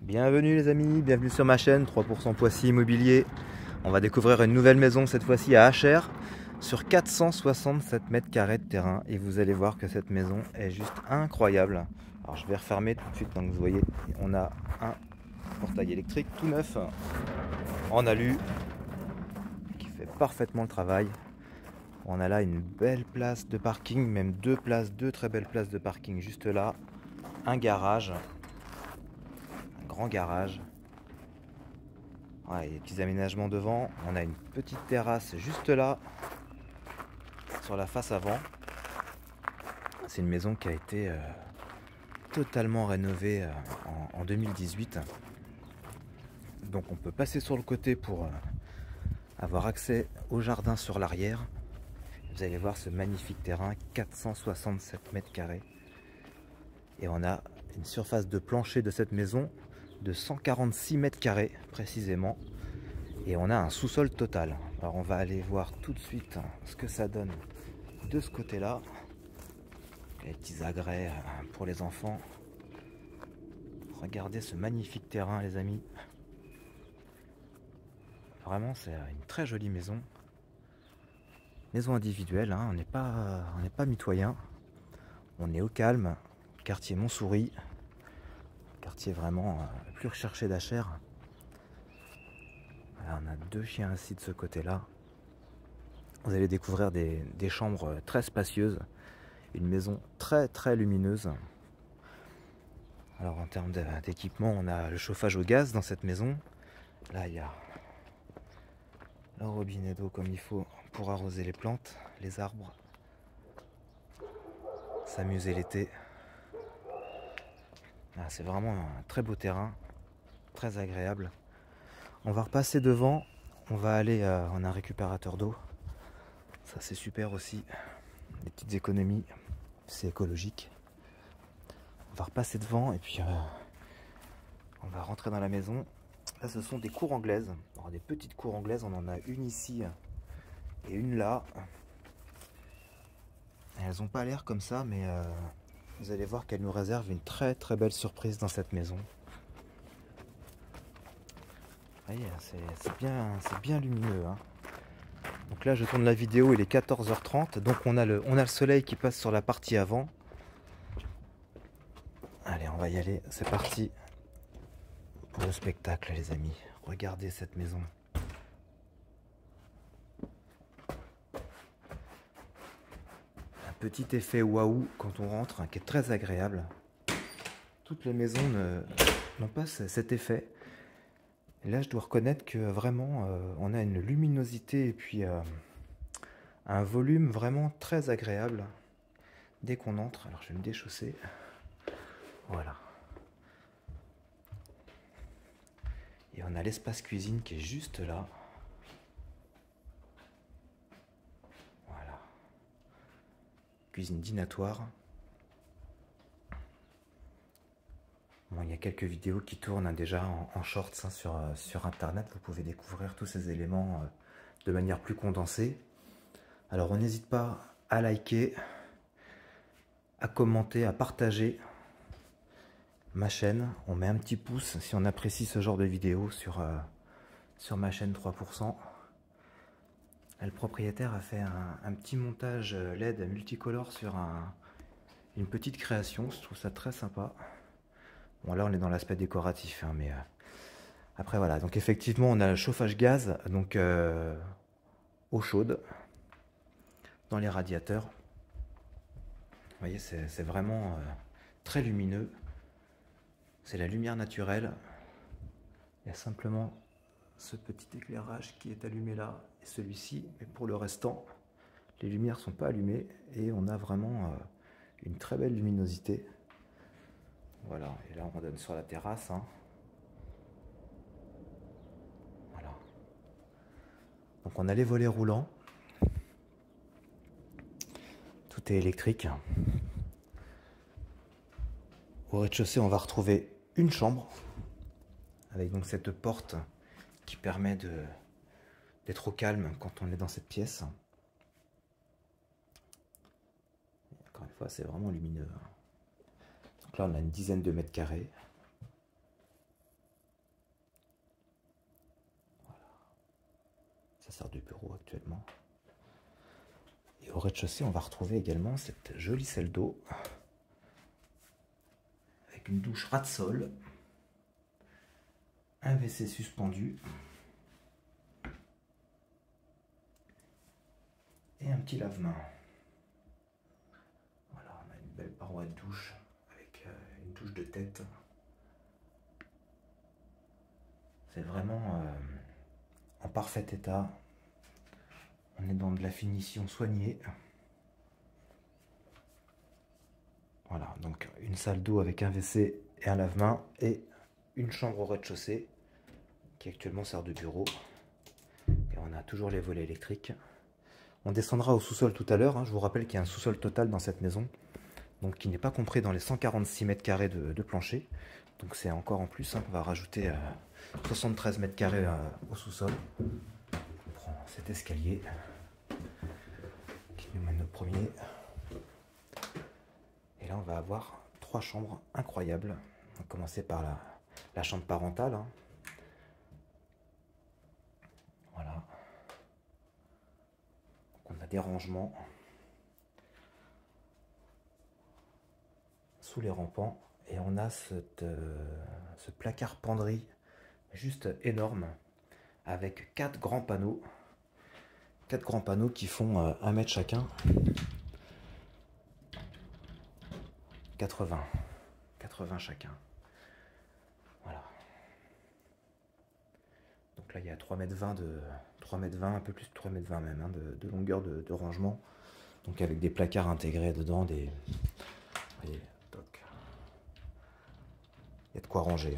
Bienvenue les amis, bienvenue sur ma chaîne 3% Poissy Immobilier. On va découvrir une nouvelle maison, cette fois-ci à HR, sur 467 mètres carrés de terrain. Et vous allez voir que cette maison est juste incroyable. Alors je vais refermer tout de suite, donc vous voyez, on a un portail électrique tout neuf, en alu, qui fait parfaitement le travail. On a là une belle place de parking, même deux très belles places de parking juste là. Un garage, un grand garage. Ouais, il y a des petits aménagements devant. On a une petite terrasse juste là, sur la face avant. C'est une maison qui a été totalement rénovée en 2018. Donc on peut passer sur le côté pour avoir accès au jardin sur l'arrière. Vous allez voir ce magnifique terrain, 467 mètres carrés. Et on a une surface de plancher de cette maison de 146 mètres carrés précisément. Et on a un sous-sol total. Alors on va aller voir tout de suite ce que ça donne de ce côté-là. Les petits agrès pour les enfants. Regardez ce magnifique terrain les amis. Vraiment c'est une très jolie maison. Maison individuelle, hein. On n'est pas mitoyen. On est au calme. Quartier Montsouris. Quartier vraiment le plus recherché d'HR. Voilà, on a deux chiens assis de ce côté-là. Vous allez découvrir des chambres très spacieuses. Une maison très lumineuse. Alors en termes d'équipement, on a le chauffage au gaz dans cette maison. Là, il y a le robinet d'eau comme il faut pour arroser les plantes, les arbres. S'amuser l'été. Ah, c'est vraiment un très beau terrain, très agréable. On va repasser devant. On va aller, on a un récupérateur d'eau. Ça c'est super aussi. Des petites économies, c'est écologique. On va repasser devant et puis on va rentrer dans la maison. Là ce sont des cours anglaises. Alors, des petites cours anglaises, on en a une ici et une là. Elles n'ont pas l'air comme ça, mais vous allez voir qu'elles nous réservent une très belle surprise dans cette maison. Vous voyez, c'est bien lumineux, hein. Donc là je tourne la vidéo, il est 14h30, donc on a le soleil qui passe sur la partie avant. Allez, on va y aller, c'est parti pour le spectacle les amis. Regardez cette maison. Un petit effet waouh quand on rentre, hein, qui est très agréable. Toutes les maisons n'ont pas cet effet. Et là je dois reconnaître que vraiment on a une luminosité et puis un volume vraiment très agréable dès qu'on entre. Alors je vais me déchausser. Voilà. Et on a l'espace cuisine qui est juste là. Voilà. Cuisine dînatoire. Bon, il y a quelques vidéos qui tournent, hein, déjà en shorts, hein, sur internet. Vous pouvez découvrir tous ces éléments de manière plus condensée. Alors on n'hésite pas à liker, à commenter, à partager ma chaîne. On met un petit pouce si on apprécie ce genre de vidéo sur ma chaîne 3%. Le propriétaire a fait un petit montage LED multicolore sur une petite création. Je trouve ça très sympa. Bon là on est dans l'aspect décoratif, hein, mais après voilà. Donc effectivement on a le chauffage gaz, donc eau chaude dans les radiateurs. Vous voyez, c'est vraiment très lumineux. C'est la lumière naturelle. Il y a simplement ce petit éclairage qui est allumé là et celui-ci. Mais pour le restant, les lumières ne sont pas allumées et on a vraiment une très belle luminosité. Voilà, et là on donne sur la terrasse, hein. Voilà. Donc on a les volets roulants. Tout est électrique. Au rez-de-chaussée, on va retrouver une chambre avec donc cette porte qui permet d'être au calme quand on est dans cette pièce. Encore une fois, c'est vraiment lumineux. Donc là, on a une dizaine de mètres carrés. sert de bureau actuellement. Et au rez-de-chaussée, on va retrouver également cette jolie salle d'eau avec une douche ras de sol, un WC suspendu et un petit lave-main. Voilà, on a une belle paroi de douche avec une douche de tête. C'est vraiment en parfait état. On est dans de la finition soignée. Voilà, donc une salle d'eau avec un WC et un lave-main et une chambre au rez-de-chaussée qui actuellement sert de bureau. Et on a toujours les volets électriques. On descendra au sous-sol tout à l'heure. Je vous rappelle qu'il y a un sous-sol total dans cette maison, donc qui n'est pas compris dans les 146 mètres carrés de plancher. Donc c'est encore en plus. On va rajouter 73 mètres carrés au sous-sol. On prend cet escalier qui nous mène au premier. Et là, on va avoir 3 chambres incroyables. On va commencer par la chambre parentale. Voilà. Donc on a des rangements sous les rampants. Et on a ce placard penderie juste énorme avec 4 grands panneaux. 4 grands panneaux qui font 1 mètre chacun. 80 chacun. Voilà. Donc là il y a 3,20 m, un peu plus de 3,20 m même, de longueur de rangement. Donc avec des placards intégrés dedans, voyez, toc. Il y a de quoi ranger.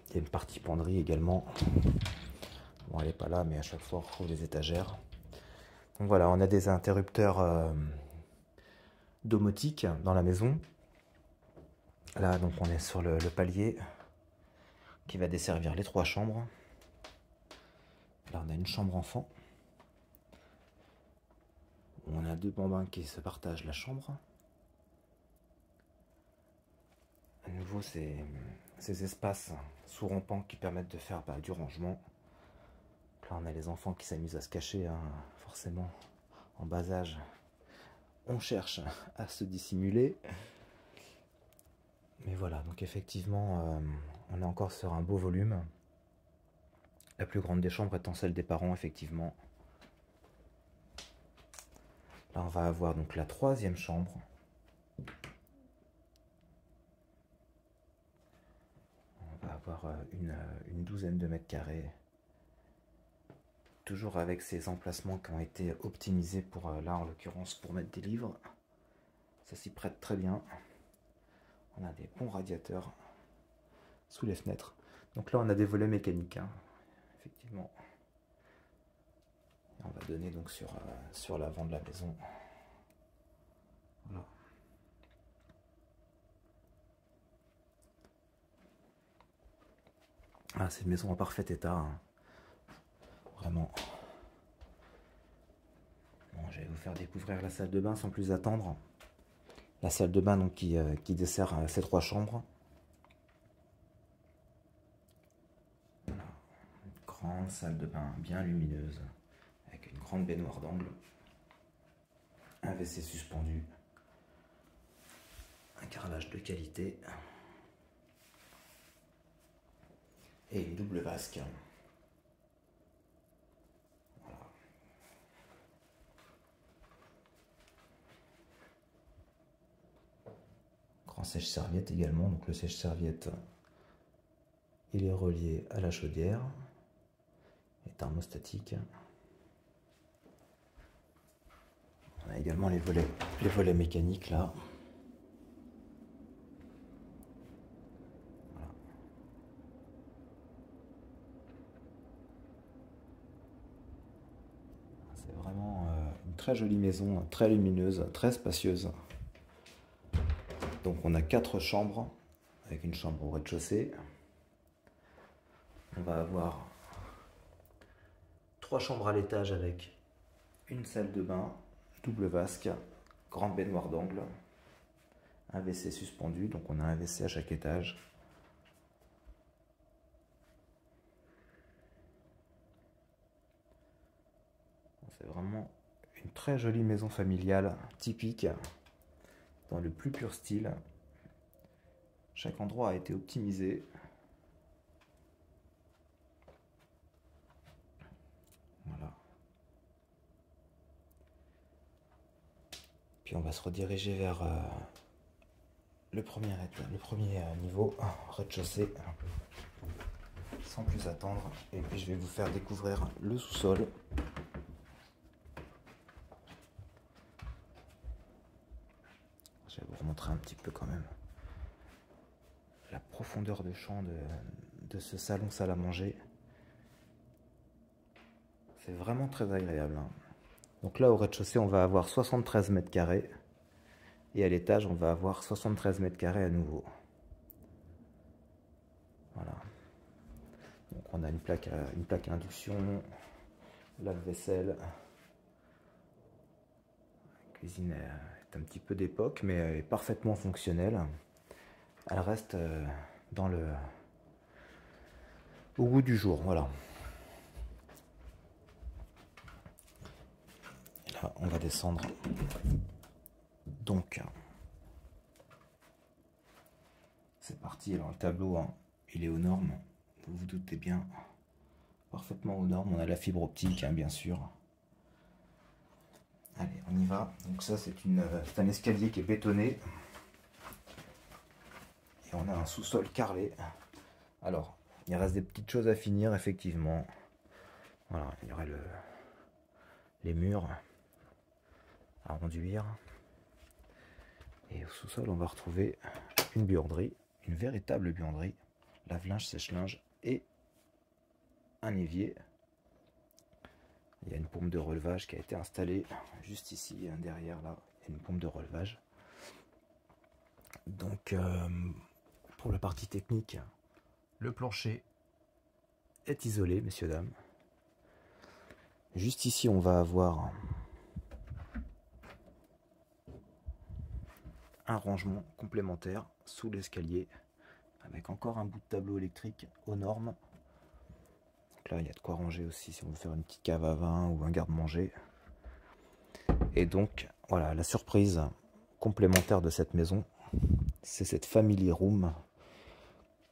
Il y a une partie penderie également. Bon, elle n'est pas là, mais à chaque fois on retrouve les étagères. Donc voilà, on a des interrupteurs domotiques dans la maison. Là, donc on est sur le palier qui va desservir les 3 chambres. Là, on a une chambre enfant. On a 2 bambins qui se partagent la chambre. À nouveau, ces espaces sous rampants qui permettent de faire du rangement. Là, on a les enfants qui s'amusent à se cacher, forcément, en bas âge. On cherche à se dissimuler. Mais voilà, donc effectivement, on est encore sur un beau volume. La plus grande des chambres étant celle des parents, effectivement. Là, on va avoir donc la 3e chambre. On va avoir une douzaine de mètres carrés. Toujours avec ces emplacements qui ont été optimisés pour, là en l'occurrence, pour mettre des livres. Ça s'y prête très bien. On a des bons radiateurs sous les fenêtres. Donc là, on a des volets mécaniques, effectivement. Et on va donner donc sur l'avant de la maison. Voilà. Ah, c'est une maison en parfait état. Vraiment. Bon, je vais vous faire découvrir la salle de bain sans plus attendre. La salle de bain donc, qui dessert ces 3 chambres. Voilà. Une grande salle de bain bien lumineuse, avec une grande baignoire d'angle, un WC suspendu, un carrelage de qualité et une double vasque. Grand sèche-serviette également, donc le sèche-serviette il est relié à la chaudière, est thermostatique. On a également les volets mécaniques là. Voilà. C'est vraiment une très jolie maison, très lumineuse, très spacieuse. Donc on a 4 chambres, avec une chambre au rez-de-chaussée. On va avoir 3 chambres à l'étage avec une salle de bain, double vasque, grande baignoire d'angle, un WC suspendu, donc on a un WC à chaque étage. C'est vraiment une très jolie maison familiale, typique, dans le plus pur style. Chaque endroit a été optimisé. Voilà. Puis on va se rediriger vers le premier niveau, rez-de-chaussée, sans plus attendre. Et puis je vais vous faire découvrir le sous-sol. Je vais vous montrer un petit peu quand même la profondeur de champ de ce salon salle à manger. C'est vraiment très agréable, hein. Donc là au rez-de-chaussée on va avoir 73 mètres carrés et à l'étage on va avoir 73 mètres carrés à nouveau. Voilà. Donc on a une plaque à induction, lave-vaisselle. La cuisine est un petit peu d'époque mais elle est parfaitement fonctionnelle. Elle reste au goût du jour, voilà. Et là, on va descendre. Donc, c'est parti. Alors, le tableau, hein, il est aux normes. Vous vous doutez bien. Parfaitement aux normes. On a la fibre optique, hein, bien sûr. Allez, on y va. Donc ça, c'est un escalier qui est bétonné. Et on a un sous-sol carrelé. Alors, il reste des petites choses à finir, effectivement. Voilà, il y aurait les murs à enduire. Et au sous-sol, on va retrouver une buanderie, une véritable buanderie, lave-linge, sèche-linge et un évier. Il y a une pompe de relevage qui a été installée juste ici, derrière là, il y a une pompe de relevage. Donc, pour la partie technique, le plancher est isolé, messieurs, dames. Juste ici, on va avoir un rangement complémentaire sous l'escalier avec encore un bout de tableau électrique aux normes. Donc là, il y a de quoi ranger aussi si on veut faire une petite cave à vin ou un garde-manger. Et donc, voilà, la surprise complémentaire de cette maison, c'est cette family room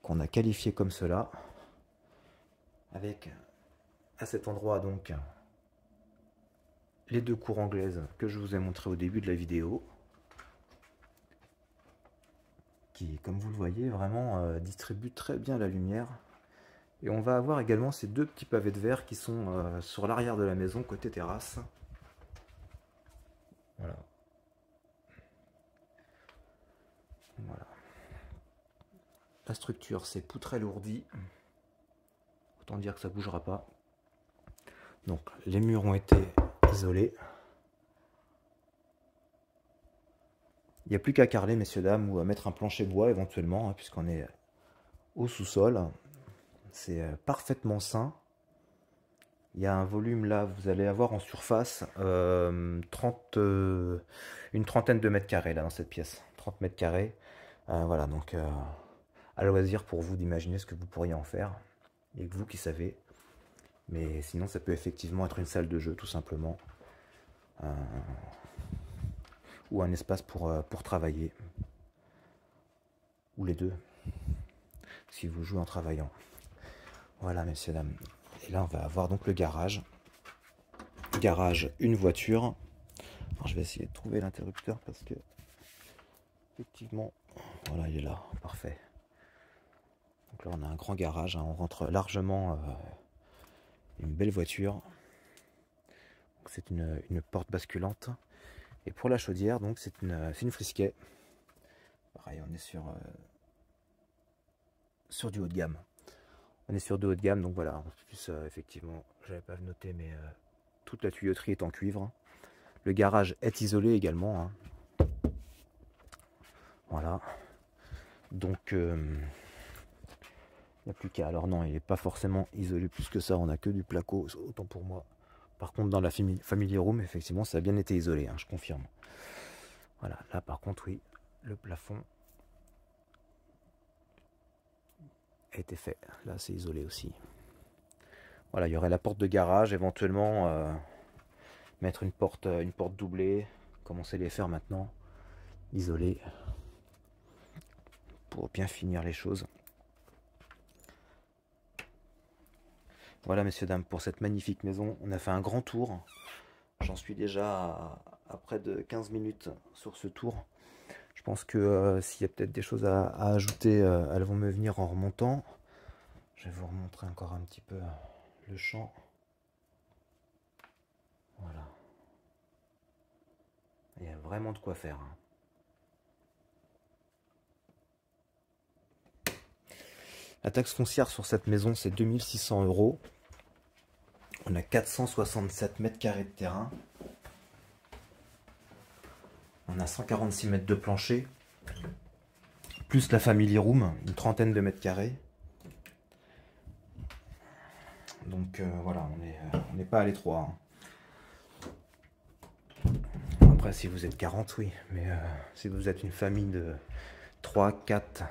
qu'on a qualifiée comme cela, avec à cet endroit donc les deux cours anglaises que je vous ai montré au début de la vidéo, qui, comme vous le voyez, vraiment distribue très bien la lumière. Et on va avoir également ces deux petits pavés de verre qui sont sur l'arrière de la maison, côté terrasse. Voilà. Voilà. La structure, c'est poutre alourdie. Autant dire que ça ne bougera pas. Donc, les murs ont été isolés. Il n'y a plus qu'à carreler, messieurs, dames, ou à mettre un plancher bois éventuellement, hein, puisqu'on est au sous-sol. C'est parfaitement sain. Il y a un volume là, vous allez avoir en surface une trentaine de mètres carrés là dans cette pièce. 30 mètres carrés. Voilà, donc à loisir pour vous d'imaginer ce que vous pourriez en faire. Il n'y a que vous qui savez. Mais sinon, ça peut effectivement être une salle de jeu, tout simplement. Ou un espace pour travailler. Ou les deux. Si vous jouez en travaillant. Voilà, messieurs, dames. Et là, on va avoir donc le garage. Garage, une voiture. Alors, je vais essayer de trouver l'interrupteur parce que, effectivement, voilà, il est là. Parfait. Donc là, on a un grand garage. Hein, on rentre largement une belle voiture. C'est une porte basculante. Et pour la chaudière, donc c'est une Frisquet. Pareil, on est sur du haut de gamme. On est sur du haut de gamme, donc voilà. En plus, effectivement, j'avais pas noté, mais toute la tuyauterie est en cuivre. Le garage est isolé également. Hein. Voilà. Donc, il n'y a plus qu'à. Alors non, il n'est pas forcément isolé plus que ça. On n'a que du placo, autant pour moi. Par contre, dans la family room, effectivement, ça a bien été isolé, hein, je confirme. Voilà, là par contre, oui, le plafond a été fait. Là, c'est isolé aussi. Voilà, il y aurait la porte de garage, éventuellement Mettre une porte doublée, comme on sait les faire maintenant, isolée, pour bien finir les choses. Voilà, messieurs, dames, pour cette magnifique maison. On a fait un grand tour. J'en suis déjà à près de 15 minutes sur ce tour. Je pense que s'il y a peut-être des choses à ajouter, elles vont me venir en remontant. Je vais vous remontrer encore un petit peu le champ. Voilà. Il y a vraiment de quoi faire. La taxe foncière sur cette maison, c'est 2600 €. On a 467 mètres carrés de terrain. On a 146 mètres de plancher. Plus la family room, une trentaine de mètres carrés. Donc voilà, on n'est pas à l'étroit. Après, si vous êtes 40, oui. Mais si vous êtes une famille de 3, 4,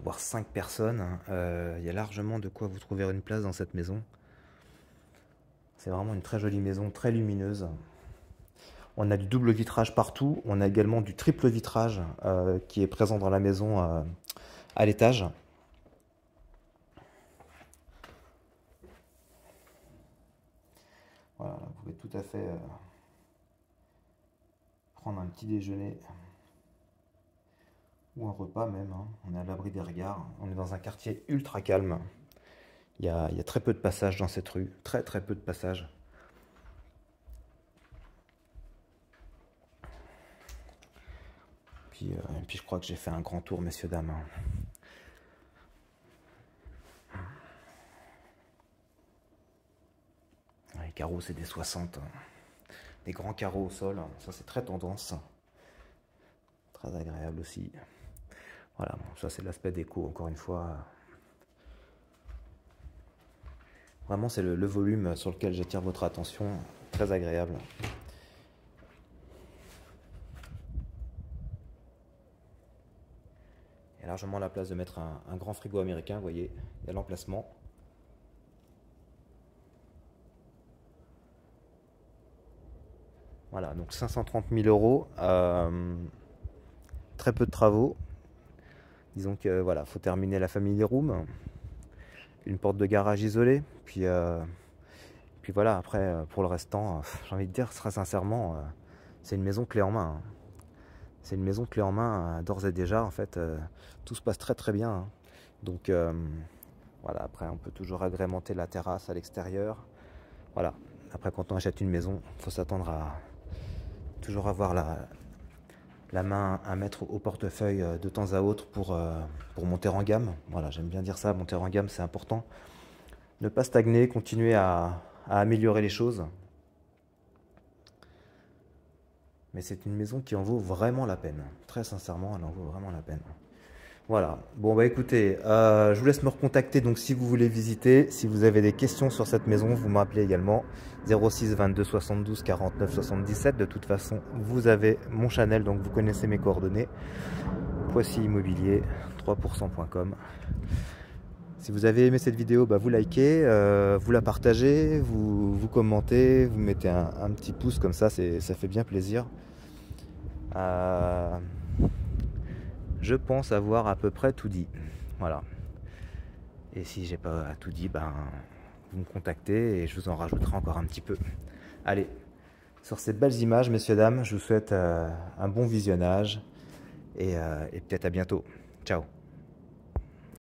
voire 5 personnes, il y a largement de quoi vous trouver une place dans cette maison. C'est vraiment une très jolie maison, très lumineuse. On a du double vitrage partout. On a également du triple vitrage qui est présent dans la maison à l'étage. Voilà, vous pouvez tout à fait prendre un petit déjeuner ou un repas même. On est à l'abri des regards. On est dans un quartier ultra calme. Il y a très peu de passages dans cette rue. Très peu de passages. Puis je crois que j'ai fait un grand tour, messieurs, dames. Les carreaux, c'est des 60. Des grands carreaux au sol. Ça, c'est très tendance. Très agréable aussi. Voilà, bon, ça, c'est l'aspect déco, encore une fois. Vraiment, c'est le volume sur lequel j'attire votre attention. Très agréable. Il y a largement la place de mettre un grand frigo américain, vous voyez. Il y a l'emplacement. Voilà, donc 530 000 €. Très peu de travaux. Disons que voilà, faut terminer la family room. Une porte de garage isolée. Puis voilà, après, pour le restant, j'ai envie de dire très sincèrement, c'est une maison clé en main. C'est une maison clé en main, d'ores et déjà, en fait, tout se passe très bien. Donc voilà, après on peut toujours agrémenter la terrasse à l'extérieur. Voilà, après quand on achète une maison, il faut s'attendre à toujours avoir la main à mettre au portefeuille de temps à autre pour monter en gamme. Voilà, j'aime bien dire ça, monter en gamme, c'est important. Ne pas stagner, continuer à améliorer les choses. Mais c'est une maison qui en vaut vraiment la peine. Très sincèrement, elle en vaut vraiment la peine. Voilà. Bon, bah écoutez, je vous laisse me recontacter donc si vous voulez visiter. Si vous avez des questions sur cette maison, vous m'appelez également 06 22 72 49 77. De toute façon, vous avez mon channel, donc vous connaissez mes coordonnées. Poissy Immobilier, 3%.com. Si vous avez aimé cette vidéo, bah vous likez, vous la partagez, vous commentez, vous mettez un petit pouce comme ça, ça fait bien plaisir. Je pense avoir à peu près tout dit. Voilà. Et si j'ai pas tout dit, ben vous me contactez et je vous en rajouterai encore un petit peu. Allez, sur ces belles images, messieurs, dames, je vous souhaite un bon visionnage et peut-être à bientôt. Ciao.